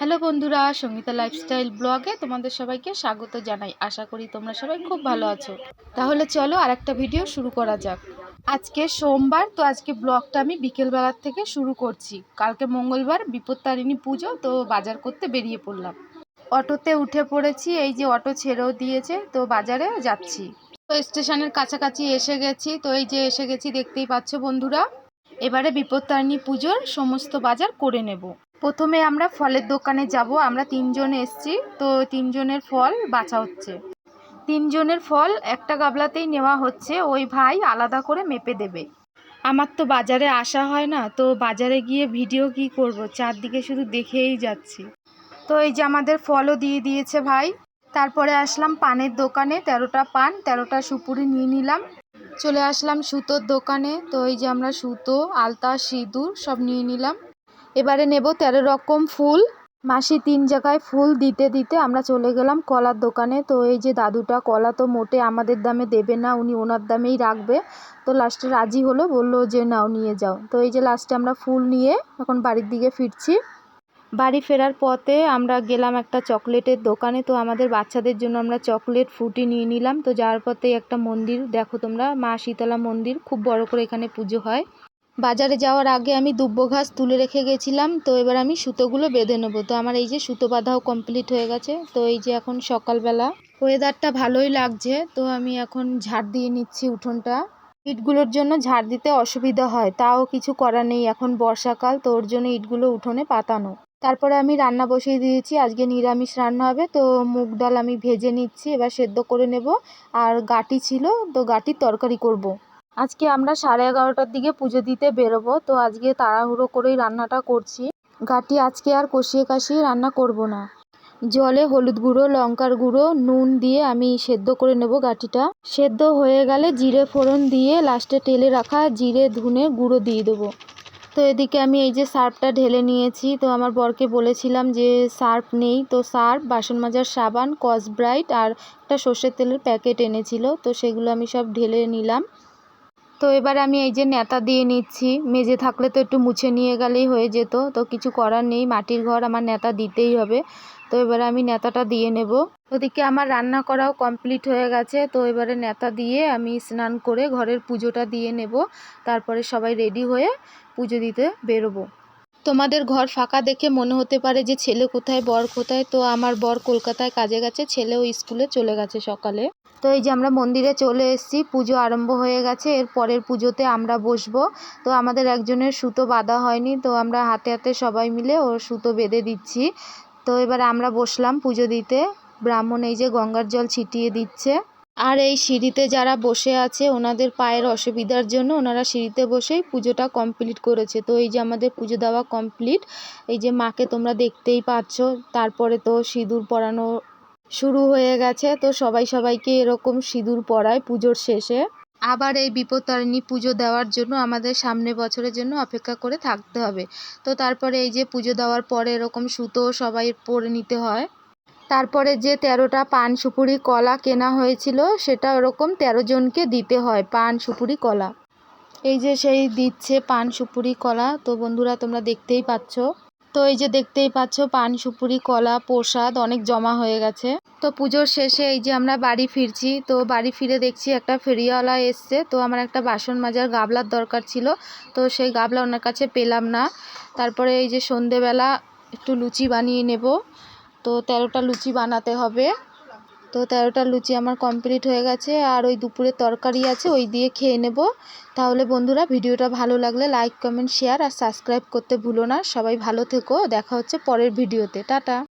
Hello বন্ধুরা, Sangeeta lifestyle ব্লগে তোমাদের সবাইকে স্বাগত জানাই। আশা করি তোমরা সবাই খুব ভালো আছো। তাহলে চলো আরেকটা ভিডিও শুরু করা যাক। আজকে সোমবার, তো আজকে ব্লগটা আমি বিকেলবেলার থেকে শুরু করছি। কালকে মঙ্গলবার বিপত্তারিণী পুজো, তো বাজার করতে বেরিয়ে পড়লাম। অটোতে উঠে পড়েছি, এই যে অটো ছেড়েও দিয়েছে, তো বাজারে যাচ্ছি। তো স্টেশনের কাছাকাছি এসে গেছি, তো এই যে এসে গেছি, দেখতেই পাচ্ছ বন্ধুরা। এবারে বিপত্তারিণী পুজোর সমস্ত বাজার করে নেব। প্রথমে আমরা ফলের দোকানে যাব। আমরা তিনজন এসছি, তো তিনজনের ফল বাছা হচ্ছে। তিনজনের ফল একটা গাবলাতেই নেওয়া হচ্ছে, ওই ভাই আলাদা করে মেপে দেবে। আমার তো বাজারে আসা হয় না, তো বাজারে গিয়ে ভিডিও কি করব, চারদিকে শুধু দেখেই যাচ্ছি। তো এই যে আমাদের ফলও দিয়ে দিয়েছে ভাই। তারপরে আসলাম পানের দোকানে, 13টা পান 13টা সুপুরি নিয়ে নিলাম। চলে আসলাম সুতোর দোকানে, তো এই যে আমরা সুতো, আলতা, সিঁদুর সব নিয়ে নিলাম। এবারে নেব 13 রকম ফুল। মাসি 3 জায়গায় ফুল দিতে দিতে আমরা চলে গেলাম কলার দোকানে। তো এই যে দাদুটা কলা তো মোটে আমাদের দামে দেবে না, উনি ওনার দামেই রাখবে। তো লাস্টে রাজি হলো, বললো যে নাও নিয়ে যাও। তো এই যে লাস্টে আমরা ফুল নিয়ে এখন বাড়ির দিকে ফিরছি। বাড়ি ফেরার পথে আমরা গেলাম একটা চকলেটের দোকানে, তো আমাদের বাচ্চাদের জন্য আমরা চকলেট ফ্রুটি নিয়ে নিলাম। তো যাওয়ার পথে একটা মন্দির দেখো তোমরা, মা শীতলা মন্দির, খুব বড় করে এখানে পুজো হয়। বাজারে যাওয়ার আগে আমি দুব্ব ঘাস তুলে রেখে গেছিলাম, তো এবার আমি সুতোগুলো বেঁধে নেবো। তো আমার এই যে সুতো বাঁধাও কমপ্লিট হয়ে গেছে। তো এই যে এখন সকালবেলা, ওয়েদারটা ভালোই লাগছে, তো আমি এখন ঝাড় দিয়ে নিচ্ছি উঠোনটা। ইটগুলোর জন্য ঝাড় দিতে অসুবিধা হয়, তাও কিছু করার নেই, এখন বর্ষাকাল, তো ওর জন্য ইটগুলো উঠোনে পাতানো। তারপরে আমি রান্না বসিয়ে দিয়েছি, আজকে নিরামিষ রান্না হবে। তো মুগ ডাল আমি ভেজে নিচ্ছি, এবার সেদ্ধ করে নেব। আর গাটি ছিল, তো গাটির তরকারি করব। আজকে আমরা 11:30টার দিকে পুজো দিতে বেরোবো, তো আজকে তাড়াহুড়ো করেই রান্নাটা করছি। গাটি আজকে আর কষিয়ে কাশিয়ে রান্না করব না। জলে হলুদ গুঁড়ো, লঙ্কার গুঁড়ো, নুন দিয়ে আমি সেদ্ধ করে নেব গাটিটা। সেদ্ধ হয়ে গেলে জিরে ফোড়ন দিয়ে লাস্টে তেলে রাখা জিরে ধনে গুঁড়ো দিয়ে দেবো। তো এদিকে আমি এই যে সার্ফটা ঢেলে নিয়েছি। তো আমার বরকে বলেছিলাম যে সার্ফ নেই, তো সার্ফ, বাসন মাজার সাবান, স্কচব্রাইট আর একটা সর্ষের তেলের প্যাকেট এনেছিল, তো সেগুলো আমি সব ঢেলে নিলাম। তো এবার আমি এই যে ন্যাতা দিয়ে নিচ্ছি। মেজে থাকলে তো একটু মুছে নিয়ে গেলেই হয়ে যেত, তো কিছু করার নেই, মাটির ঘর, আমার ন্যাতা দিতেই হবে। তো এবারে আমি ন্যাতাটা দিয়ে নেব। ওদিকে আমার রান্না করাও কমপ্লিট হয়ে গেছে, তো এবারে ন্যাতা দিয়ে আমি স্নান করে ঘরের পুজোটা দিয়ে নেব। তারপরে সবাই রেডি হয়ে পুজো দিতে বেরোবো। তোমাদের ঘর ফাঁকা দেখে মনে হতে পারে যে ছেলে কোথায়, বর কোথায়। তো আমার বর কলকাতায় কাজে গেছে, ছেলেও স্কুলে চলে গেছে সকালে। তো এই যে আমরা মন্দিরে চলে এসেছি, পুজো আরম্ভ হয়ে গেছে। এর পরের পুজোতে আমরা বসবো। তো আমাদের একজনের সুতো বাঁধা হয়নি, তো আমরা হাতে হাতে সবাই মিলে ওর সুতো বেঁধে দিচ্ছি। তো এবারে আমরা বসলাম পুজো দিতে। ব্রাহ্মণ এই যে গঙ্গার জল ছিটিয়ে দিচ্ছে। আর এই সিঁড়িতে যারা বসে আছে ওনাদের পায়ের অসুবিধার জন্য ওনারা সিঁড়িতে বসেই পুজোটা কমপ্লিট করেছে। তো এই যে আমাদের পুজো দেওয়া কমপ্লিট। এই যে মাকে তোমরা দেখতেই পাচ্ছ। তারপরে তো সিঁদুর পরানো শুরু হয়ে গেছে, তো সবাই সবাইকে এরকম সিঁদুর পরায় পুজোর শেষে। আবার এই বিপত্তারিণী পুজো দেওয়ার জন্য আমাদের সামনে বছরের জন্য অপেক্ষা করে থাকতে হবে। তো তারপরে এই যে পুজো দেওয়ার পরে এরকম সুতো সবাই পরে নিতে হয়। তারপরে যে 13টা পান সুপুরি কলা কেনা হয়েছিল, সেটা ওরকম 13 জনকে দিতে হয় পান সুপুরি কলা। এই যে সেই দিচ্ছে পান সুপুরি কলা। তো বন্ধুরা তোমরা দেখতেই পাচ্ছ। তো এই যে দেখতেই পাচ্ছ পান সুপুরি কলা প্রসাদ অনেক জমা হয়ে গেছে। তো পুজোর শেষে এই যে আমরা বাড়ি ফিরছি। তো বাড়ি ফিরে দেখছি একটা ফেরিওয়ালা এসছে। তো আমার একটা বাসন মাজার গাবলার দরকার ছিল, তো সেই গাবলা ওনার কাছে পেলাম না। তারপরে এই যে সন্ধেবেলা একটু লুচি বানিয়ে নেব। তো 13টা লুচি বানাতে হবে। তো 13টা লুচি আমার কমপ্লিট হয়ে গেছে, আর ওই দুপুরের তরকারি আছে, ওই দিয়ে খেয়ে নেব। তাহলে বন্ধুরা ভিডিওটা ভালো লাগলে লাইক, কমেন্ট, শেয়ার আর সাবস্ক্রাইব করতে ভুলো না। সবাই ভালো থেকো, দেখা হচ্ছে পরের ভিডিওতে। টাটা।